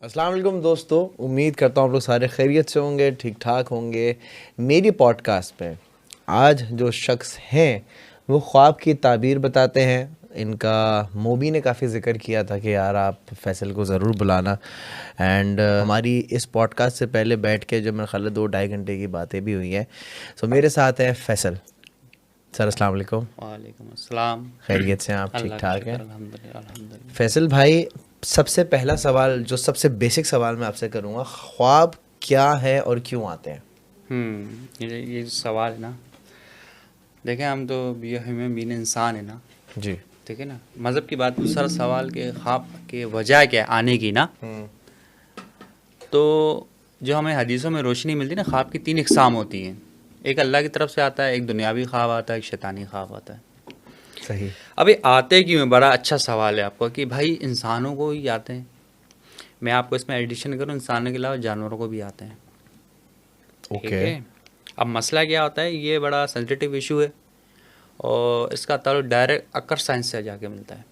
अस्सलाम वालेकुम दोस्तों, उम्मीद करता हूँ आप लोग सारे खैरियत से होंगे, ठीक ठाक होंगे। मेरी पॉडकास्ट पे आज जो शख्स हैं वो ख्वाब की ताबीर बताते हैं। इनका मोबी ने काफ़ी ज़िक्र किया था कि यार आप फैसल को ज़रूर बुलाना। एंड हमारी इस पॉडकास्ट से पहले बैठ के जो मेरे ख्याल 2-2.5 घंटे की बातें भी हुई हैं। सो मेरे साथ है फैसल सर। अस्सलाम वालेकुम। वालेकुम अस्सलाम। खैरियत से हैं आप? ठीक अल्लाह का ठाक शुक्र, हैं? अल्हम्दुलिल्लाह अल्हम्दुलिल्लाह। फैसल भाई, सबसे पहला सवाल जो सबसे बेसिक सवाल मैं आपसे करूँगा, ख्वाब क्या है और क्यों आते हैं? ये जो सवाल है ना, देखें हम तो ये ह्यूमन बीइंग इंसान है ना, जी। ठीक है ना। मज़हब की बात दूसरा सवाल के ख्वाब के वजह क्या है आने की ना, तो जो हमें हदीसों में रोशनी मिलती है ना, ख्वाब की 3 इक़साम होती हैं। एक अल्लाह की तरफ से आता है, एक दुनियावी ख्वाब आता है, एक शैतानी ख्वाब आता है। सही। अब ये आते क्यों है, बड़ा अच्छा सवाल है आपका कि भाई इंसानों को ही आते हैं। मैं आपको इसमें एडिशन करूँ, इंसानों के अलावा जानवरों को भी आते हैं, ठीक ओके। है। अब मसला क्या होता है, ये बड़ा सेंसिटिव इशू है और इसका ताल्लुक डायरेक्ट अकर साइंस से जाके मिलता है,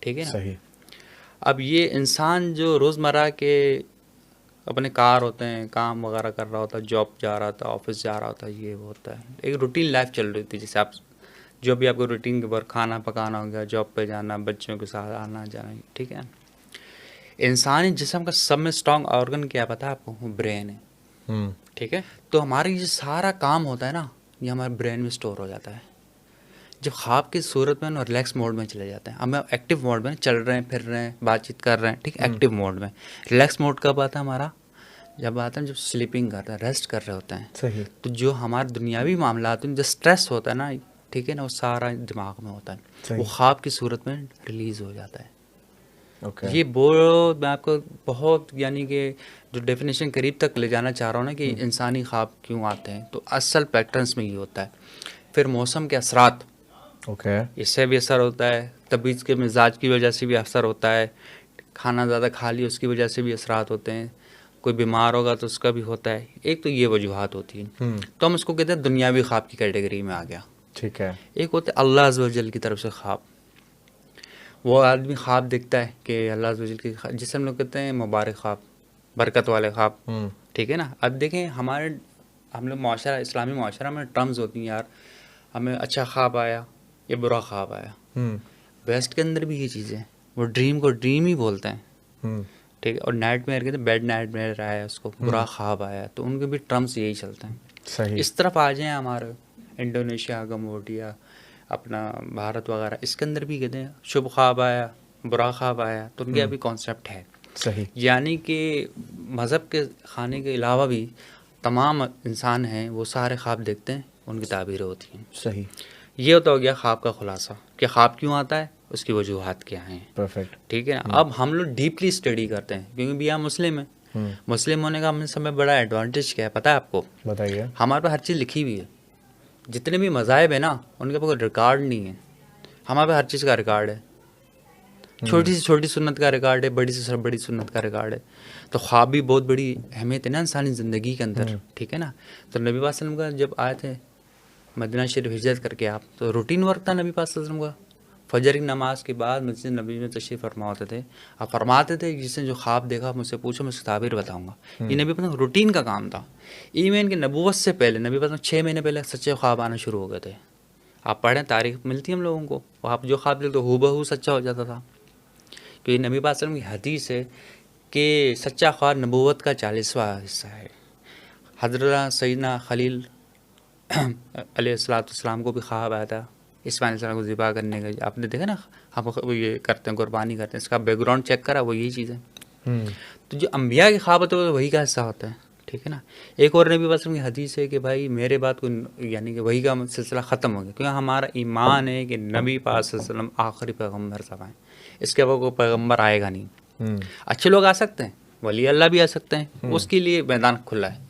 ठीक है ना। सही। अब ये इंसान जो रोज़मर्रा के अपने कार होते हैं, काम वगैरह कर रहा होता है, जॉब जा रहा था, ऑफिस जा रहा होता है, ये वो होता है, एक रूटीन लाइफ चल रही थी। जैसे आप जो भी आपको रूटीन के वर्क, खाना पकाना हो गया, जॉब पे जाना, बच्चों के साथ आना जाना, ठीक है। इंसानी जिस्म का सब में स्ट्रॉन्ग ऑर्गन क्या पता है आपको? ब्रेन है, ठीक है। तो हमारा ये सारा काम होता है ना, ये हमारे ब्रेन में स्टोर हो जाता है। जब ख्वाब की सूरत में हम रिलैक्स मोड में चले जाते हैं, अब हम एक्टिव मोड में चल रहे हैं, फिर रहे हैं, बातचीत कर रहे हैं, ठीक है, एक्टिव मोड में। रिलैक्स मोड कब आता है हमारा? जब आता है जब स्लीपिंग कर रहे हैं, रेस्ट कर रहे होते हैं। सही। तो जो हमारे दुनियावी मामला होते हैं, जो स्ट्रेस होता है ना, ठीक है ना, वो सारा दिमाग में होता है, वो सही। ख्वाब की सूरत में रिलीज़ हो जाता है। ओके। ये मैं आपको बहुत यानी कि जो डेफिनेशन करीब तक ले जाना चाह रहा हूँ ना कि इंसानी ख्वाब क्यों आते हैं, तो असल पैटर्न्स में ये होता है। फिर मौसम के असरात, ओके। इससे भी असर होता है, तबीयत के मिजाज की वजह से भी असर होता है, खाना ज़्यादा खा लिया उसकी वजह से भी असरात होते हैं, कोई बीमार होगा तो उसका भी होता है। एक तो ये वजूहात होती हैं, तो हम इसको कहते हैं दुनियावी ख्वाब की कैटेगरी में आ गया, ठीक है। एक होते हैं अल्लाह अज़्ज़ व जल की तरफ से ख्वाब। वो आदमी ख्वाब देखता है कि अल्लाह अज़्ज़ व जल की, जिसे हम लोग कहते हैं मुबारक ख्वाब, बरकत वाले ख्वाब, ठीक है ना। अब देखें हम लोग माशरा, इस्लामी माशरा में टर्म्स होती हैं यार, हमें अच्छा ख्वाब आया या बुरा ख्वाब आया। वेस्ट के अंदर भी ये चीज़ें, वो ड्रीम को ड्रीम ही बोलते हैं, ठीक है। और नाइट मेयर कहते हैं, बैड नाइट मेयर आया, उसको बुरा ख्वाब आया, तो उनके भी टर्म्स यही चलते हैं। सही। इस तरफ आ जाएं हमारे इंडोनेशिया, कम्बोडिया, अपना भारत वगैरह, इसके अंदर भी कहते हैं शुभ ख्वाब आया, बुरा ख्वाब आया, तो उनके अभी कॉन्सेप्ट है। सही। यानी कि मज़हब के खाने के अलावा भी तमाम इंसान हैं, वो सारे ख्वाब देखते हैं, उनकी ताबीरें होती हैं। सही। ये तो हो गया ख्वाब का खुलासा कि ख्वाब क्यों आता है, उसकी वजूहात क्या हैं, परफेक्ट। ठीक है ना। अब हम लोग डीपली स्टडी करते हैं क्योंकि भैया मुस्लिम है। मुस्लिम होने का हमें समय बड़ा एडवांटेज क्या है पता है आपको? बताइए। हमारे पास हर चीज़ लिखी हुई है। जितने भी मज़ाहिब है ना, उनके पास कोई रिकॉर्ड नहीं है, हमारे पास हर चीज़ का रिकॉर्ड है। छोटी से छोटी सुन्नत का रिकॉर्ड है, बड़ी से बड़ी सुन्नत का रिकॉर्ड है। तो ख्वाब भी बहुत बड़ी अहमियत है ना इंसानी ज़िंदगी के अंदर, ठीक है ना। तो नबी पाक सल्लल्लाहु अलैहि वसल्लम का जब आए थे मदीना शरीफ हिजरत करके, आप तो रूटीन वर्क था नबी पाक सल्लल्लाहु अलैहि वसल्लम का। फजर की नमाज के बाद मस्जिद नबी में तशरीफ़ फरमा होते थे। आप फरमाते थे जिसने जो ख्वाब देखा मुझसे पूछो, मैं उसकी ताबीर बताऊँगा। ये नबी पाक रूटीन का काम था। इवन कि नबूवत से पहले नबी पाक 6 महीने पहले सच्चे ख्वाब आना शुरू हो गए थे। आप पढ़ें, तारीख मिलती है हम लोगों को, आप जो ख्वाब देखते तो हूबहू सच्चा हो जाता था। क्योंकि नबी पाक सल्लल्लाहु अलैहि वसल्लम की हदीस है कि सच्चा ख्वाब नबूवत का 40वां हिस्सा है। हज़रत सैयदना खलील अलैहिस्सलाम को भी ख्वाब आया था इस्माइल को ज़िबा करने का। आपने देखा ना, हम ये करते हैं, कुर्बानी करते हैं, इसका बैकग्राउंड चेक करा, वो यही चीज़ है। तो जो अम्बिया के ख्वाब होते हैं वही का हिस्सा होता है, ठीक है ना। एक और नबी वसल्लम की हदीस है कि भाई मेरे बाद को यानी कि वही का सिलसिला ख़त्म हो गया, क्योंकि हमारा ईमान है कि नबी पाक सल्लल्लाहु अलैहि वसल्लम आखिरी पैगम्बर सब आए, इसके बाद कोई पैगम्बर आएगा नहीं। अच्छे लोग आ सकते हैं, वली अल्लाह भी आ सकते हैं, उसके लिए मैदान खुला है।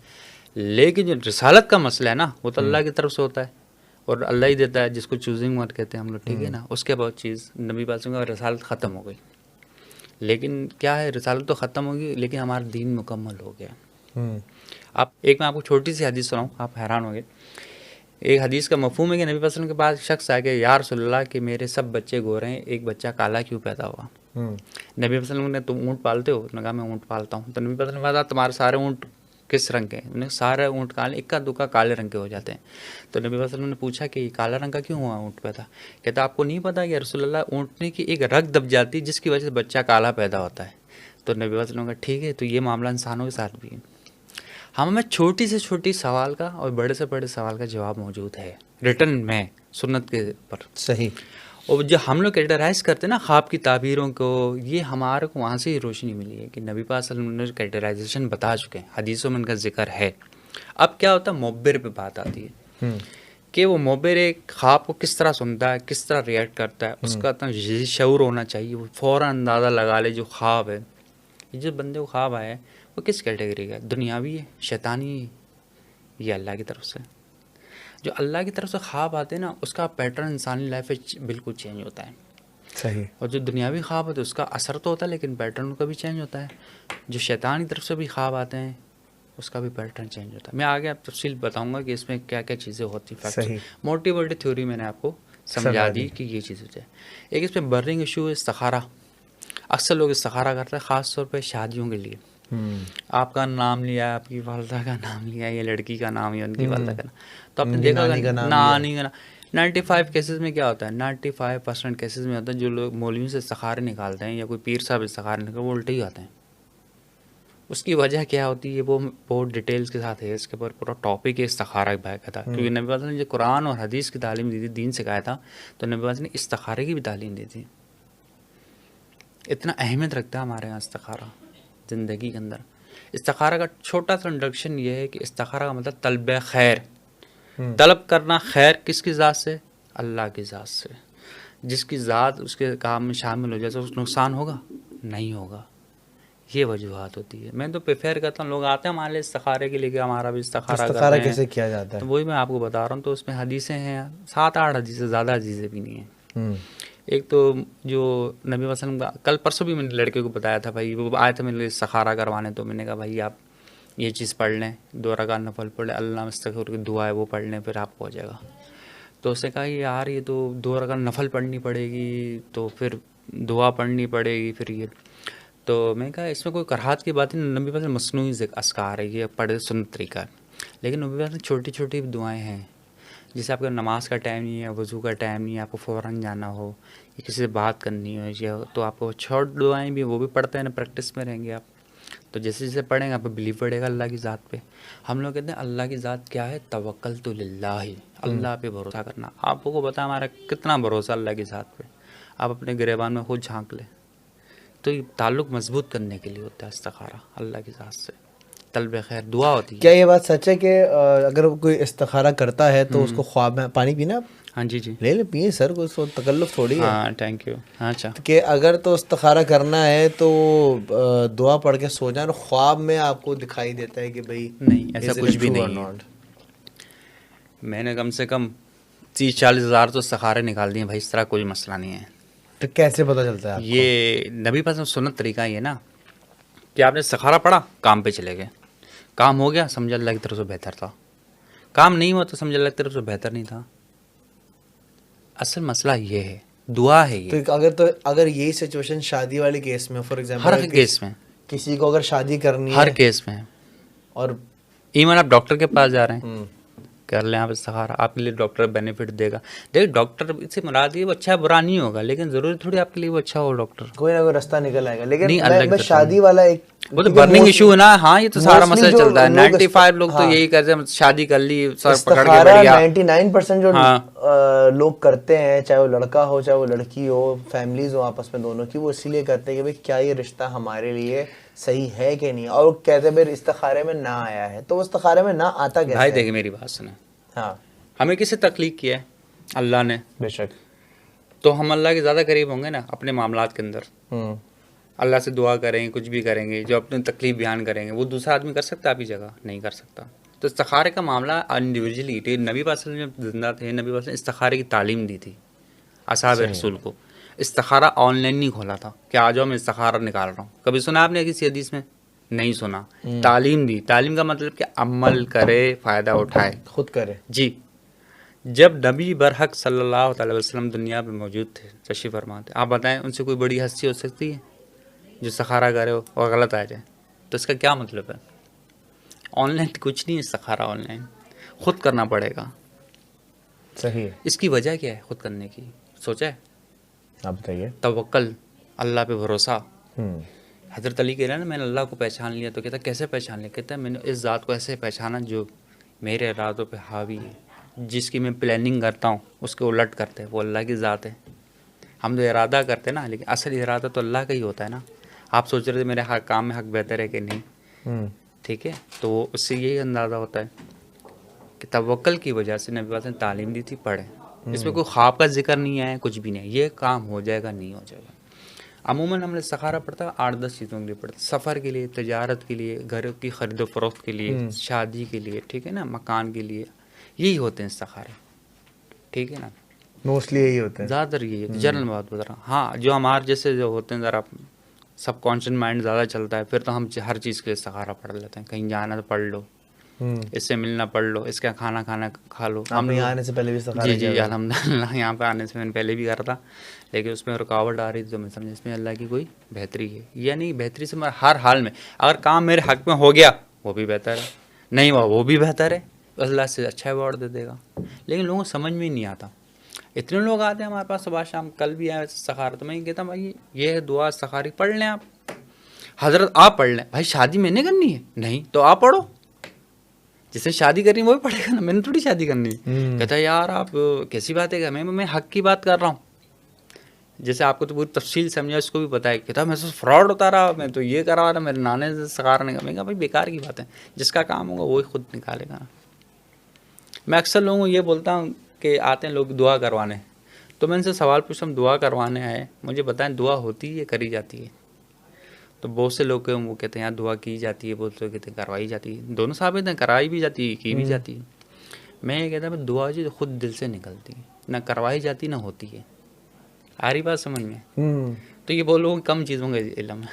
लेकिन जो रिसालत का मसला है ना, वो तो अल्लाह की तरफ से होता है और अल्लाह ही देता है, जिसको चूजिंग मत कहते हैं हम लोग, ठीक है ना। उसके बाद चीज़ नबी पाक का रिसालत ख़त्म हो गई। लेकिन क्या है, रिसालत तो ख़त्म होगी लेकिन हमारा दीन मुकम्मल हो गया। आप एक मैं आपको छोटी सी हदीस सुनाऊँ, आप हैरान होंगे। एक हदीस का मफहूम है कि नबी वसल्लम के पास शख्स आ गया, या रसूलल्लाह कि मेरे सब बच्चे गोरे हैं, एक बच्चा काला क्यों पैदा हुआ? नबी वसल्लम ने, तुम ऊँट पालते हो? उसने कहा मैं ऊँट पालता हूँ। तो नबी वसल्लम ने कहा तुम्हारे सारे ऊँट किस रंग के हैं? उन्हें सारे ऊँट काले, इक्का दुक्का काले रंग के हो जाते हैं। तो नबी वसल्लम ने पूछा कि काला रंग का क्यों हुआ ऊँट पैदा? कहता आपको नहीं पता कि रसूलुल्लाह ऊँटने की एक रग दब जाती है जिसकी वजह से बच्चा काला पैदा होता है। तो नबी वसल्लम ने कहा ठीक है, तो ये मामला इंसानों के साथ भी है। हमें छोटी से छोटी सवाल का और बड़े से बड़े सवाल का जवाब मौजूद है रिटर्न में, सुन्नत के पर। सही। और जो हम लोग कैटेगराइज करते हैं ना ख्वाब की ताबीरों को, ये हमारे को वहाँ से ही रोशनी मिली है कि नबी पाक सल्लल्लाहु अलैहि वसल्लम ने कैटेगराइजेशन बता चुके हैं, हदीसों में इनका जिक्र है। अब क्या होता है, मुब्बिर पे बात आती है कि वो मुब्बिर एक ख्वाब को किस तरह सुनता है, किस तरह रिएक्ट करता है, उसका तो शऊर होना चाहिए। वो फ़ौरन अंदाज़ा लगा ले जो ख्वाब है, ये जो बंदे को ख्वाब आया है वो किस कैटेगरी का है, दुनियावी है, शैतानी है, ये अल्लाह की तरफ से। जो अल्लाह की तरफ से ख्वाब आते हैं ना, उसका पैटर्न इंसानी लाइफ में बिल्कुल चेंज होता है। सही। और जो दुनियावी ख्वाब होते हैं उसका असर तो होता है लेकिन पैटर्न का भी चेंज होता है। जो शैतान की तरफ से भी ख्वाब आते हैं उसका भी पैटर्न चेंज होता है। मैं आगे आप तफसील बताऊंगा कि इसमें क्या क्या चीज़ें होती हैं। मोटी मोटी थ्योरी मैंने आपको समझा दी कि ये चीज़ होती है। एक इसमें बर्निंग इशू है इस्तिखारा। अक्सर लोग इस्तिखारा करते हैं ख़ास तौर पर शादियों के लिए। आपका नाम लिया, आपकी वालदा का नाम लिया, या लड़की का नाम या उनकी वालदा का नाम, तो आपने देखा नानी का नाम। 95 केसेस में क्या होता है, 95% केसेस में होता है जो लोग मौलवियों से इस्तिखारे निकालते हैं या कोई पीर साहब इस्तिखारे निकालते हैं वो उल्टे ही आते हैं। उसकी वजह क्या होती है वो बहुत डिटेल्स के साथ है, इसके ऊपर पूरा टॉपिक है इस्तिखारा का था। क्योंकि नबी वसल्लम ने जो कुरान और हदीस की तालीम दी थी, दीन सिखाया था, तो नबी वसल्लम ने इस्तिखारे की भी तालीम दी थी। इतना अहमियत रखता है हमारे यहाँ इस्तिखारा ज़िंदगी के अंदर। इस्तिखारा का छोटा सा इंट्रोडक्शन ये है कि इस्तिखारा का मतलब तलब खैर, तलब करना खैर किसकी ज़ात से, अल्लाह की ज़ात से। जिसकी ज़ात उसके काम में शामिल हो जाए तो उसको नुकसान होगा, नहीं होगा। ये वजूहत होती है। मैं तो प्रेफर करता हूँ, लोग आते हैं हमारे लिए इस्तिखारे के लिए कि हमारा भी इस्तिखारा कैसे किया जाता है, तो वही मैं आपको बता रहा हूँ। तो उसमें हदीसें हैं 7-8 हदीसें, ज़्यादा हदीसें भी नहीं हैं। एक तो जो नबी वसल्लम का, कल परसों भी मैंने लड़के को बताया था भाई, वो आए थे मेरे लिए इस्तिखारा करवाने, तो मैंने कहा भाई आप ये चीज़ पढ़ लें, 2 रकात नफल पढ़ लें, अल्लाह मुस्तग़फ़िर की दुआ है वो पढ़ लें, फिर आपको हो जाएगा। तो उसने कहा यार ये तो 2 रकात नफल पढ़नी पड़ेगी, तो फिर दुआ पढ़नी पड़ेगी, फिर ये। तो मैंने कहा इसमें कोई कराहत की बात नहीं, नबी वसल्लम मसनूई अस्कार है, ये पढ़े सुन्नत तरीका है। लेकिन नबी वसल्लम छोटी छोटी दुआएँ हैं, जैसे आपका नमाज का टाइम नहीं है, वज़ू का टाइम नहीं है, आपको फ़ौरन जाना हो या किसी से बात करनी हो, या तो आपको शॉर्ट दुआएं भी वो भी पढ़ते हैं ना, प्रैक्टिस में रहेंगे आप। तो जैसे जैसे पढ़ेंगे आपको बिलीव पड़ेगा अल्लाह की ज़ात पे। हम लोग कहते हैं अल्लाह की ज़ात क्या है, तवक्कल तो लिल्लाही, अल्लाह पे भरोसा करना। आपको पता है हमारा कितना भरोसा अल्लाह की ज़ात पे, आप अपने गिरेबान में खुद झांक लें। तो ये ताल्लुक़ मजबूत करने के लिए होता है इस्तिखारा अल्लाह की ज़ात से, तलब खैर दुआ होती है। क्या ये बात सच है कि अगर कोई इस्तिखारा करता है तो उसको ख्वाब में पानी पीना? हाँ जी जी, ले पिए सर, कोई सो तकल्लुफ़ थोड़ी है। हाँ थैंक यू। अच्छा, कि अगर तो इस्तिखारा करना है तो दुआ पढ़ के सो जाए, ख्वाब में आपको दिखाई देता है कि भाई नहीं ऐसा कुछ भी नहीं है। मैंने कम से कम 30-40 हज़ार तो इस्तिखारे निकाल दिए भाई, इस तरह कोई मसला नहीं है। तो कैसे पता चलता है आपको? ये नबी पास सुन्नत तरीका ये ना कि आपने इस्तिखारा पढ़ा, काम पे चले गए, काम हो गया समझ अल्लाह की तरफ से बेहतर था, काम नहीं हुआ तो समझ अल्लाह की तरफ से बेहतर नहीं था। असल मसला ये है, दुआ है ये। तो अगर यही सिचुएशन शादी वाले केस में, फॉर एग्जांपल हर केस में, किसी को अगर शादी करनी है, हर केस में, और इवन आप डॉक्टर के पास जा रहे हैं, कर लें आप इस्तिखारा, आपके लिए डॉक्टर बेनिफिट देगा। देखिए डॉक्टर से मुराद ये वो अच्छा बुरा नहीं होगा, लेकिन ज़रूरी थोड़ी आपके लिए वो अच्छा हो डॉक्टर, कोई ना कोई रास्ता निकल आएगा। लेकिन नहीं, मैं शादी वाला एक वो तो बर्निंग इशू है ना। हाँ ये तो सारा मसला चलता है। 95 लोग तो यही करते हैं, शादी कर ली सर पकड़ के बढ़ गया। 99% जो लोग करते हैं, चाहे वो लड़का हो चाहे वो लड़की हो, फैमिलीज हो आपस में दोनों की, वो इसीलिए करते हैं कि भाई क्या ये रिश्ता हमारे लिए सही है कि नहीं। और कहते हैं भाई इस्तिखारे में ना आया है, तो वो इस्तिखारे में ना आता कैसे? भाई देखिए मेरी बात सुने, हाँ, हमें किससे तकलीफ किया है? अल्लाह ने, बेशक। तो हम अल्लाह के ज़्यादा करीब होंगे ना अपने मामलात के अंदर। अल्लाह से दुआ करेंगे, कुछ भी करेंगे, जो अपनी तकलीफ बयान करेंगे, वो दूसरा आदमी कर सकता है आपकी जगह? नहीं कर सकता। तो इस्तिखारे का मामला इंडिविजुअली, नबी पास जब जिंदा थे, नबी पास ने इस्तिखारे की तालीम दी थी असहाब रसूल को। इस्तिखारा ऑनलाइन नहीं खोला था कि आ जाओ मैं इस्तिखारा निकाल रहा हूँ। कभी सुना आपने किसी हदीस में? नहीं सुना। तालीम दी। तालीम का मतलब कि अमल करे, फ़ायदा उठाए, खुद करे। जी। जब नबी बरहक सल्लल्लाहु अलैहि वसल्लम दुनिया में मौजूद थे, तशरीफ़ फरमा थे, आप बताएं उनसे कोई बड़ी हस्ती हो सकती है? जो सखारा करे हो और गलत आ जाए, तो इसका क्या मतलब है? ऑनलाइन कुछ नहीं है सखारा, ऑनलाइन खुद करना पड़ेगा। सही है। इसकी वजह क्या है खुद करने की, सोचा है? आप बताइए। तवक्कल, अल्लाह पे भरोसा। हम्म। हज़रत अली कह रहे हैं ना, मैंने अल्लाह को पहचान लिया। तो कहता कैसे पहचान लिया? कहता है मैंने इस ज़ात को ऐसे पहचाना जो मेरे इरादों पे हावी है, जिसकी मैं प्लानिंग करता हूँ उसके उलट करते हैं, वो अल्लाह की ज़ात है। हम तो इरादा करते हैं ना, लेकिन असल इरादा तो अल्लाह का ही होता है ना। आप सोच रहे थे मेरे हक काम में हक बेहतर है कि नहीं, ठीक है, तो उससे यही अंदाज़ा होता है कि तवक्कल की वजह से नबी पाक ने तालीम दी थी, पढ़ें। इसमें कोई ख्वाब का जिक्र नहीं आया, कुछ भी नहीं, ये काम हो जाएगा नहीं हो जाएगा। अमूमन हमने सखारा पढ़ता 8-10 चीज़ों के लिए पढ़ता, सफ़र के लिए, तजारत के लिए, घर की ख़रीद फरोख्त के लिए, शादी के लिए, ठीक है ना, मकान के लिए, यही होते हैं सखारे, ठीक है ना, मोस्टली यही होता है। ज़्यादातर यही है, जनरल बात बता रहा हूँ। हाँ, जो हमारे जैसे जो होते हैं ज़रा सबकॉन्शियस माइंड ज़्यादा चलता है, फिर तो हम हर चीज़ के लिए सखारा पढ़ लेते हैं। कहीं जाना तो पढ़ लो, इससे मिलना पढ़ लो, इसका खाना खाना खा लो। हम यहाँ आने से पहले भी सखारा जी जी अल्हम्दुलिल्लाह, यहाँ पे आने से मैंने पहले भी करा था, लेकिन उसमें रुकावट आ रही थी, तो मैं समझा इसमें अल्लाह की कोई बेहतरी है। या नहीं, बेहतरी से मैं हर हाल में, अगर काम मेरे हक में हो गया वो भी बेहतर है, नहीं हुआ वो भी बेहतर है, अल्लाह से अच्छा अवार्ड दे देगा। लेकिन लोगों को समझ में ही नहीं आता। इतने लोग आते हैं हमारे पास सुबह शाम, कल भी आए सखारा, तो मैं ये कहता भाई ये है दुआ सखारी, पढ़ लें आप। हज़रत आप पढ़ लें। भाई शादी मैंने करनी है? नहीं, तो आप पढ़ो, जिसने शादी करनी है वो भी पढ़ेगा ना, मैंने थोड़ी शादी करनी है। कहता है यार आप कैसी बात है? क्या मैं हक की बात कर रहा हूँ, जैसे आपको तो पूरी तफसील समझा, उसको भी पता है। कहता मैं तो फ्रॉड होता रहा, मैं तो ये करा रहा, मेरे नाने से सखारा नहीं। मैं कहा भाई बेकार की बात है, जिसका काम होगा वही खुद निकालेगा ना। मैं अक्सर लोगों को ये बोलता हूँ कि आते हैं लोग दुआ करवाने, तो मैं इनसे सवाल पूछता हूँ दुआ करवाने आए, मुझे बताएं दुआ होती है करी जाती है? तो बहुत से लोग वो कहते हैं यार दुआ की जाती है, बहुत से कहते हैं करवाई जाती है। दोनों साबित हैं, कराई भी जाती है, की भी जाती है। मैं ये कहता हूँ दुआ जो खुद दिल से निकलती है, ना करवाई जाती ना होती है। आ रही बात समझ में? तो ये बोलो कम चीज़ों का इल्म है।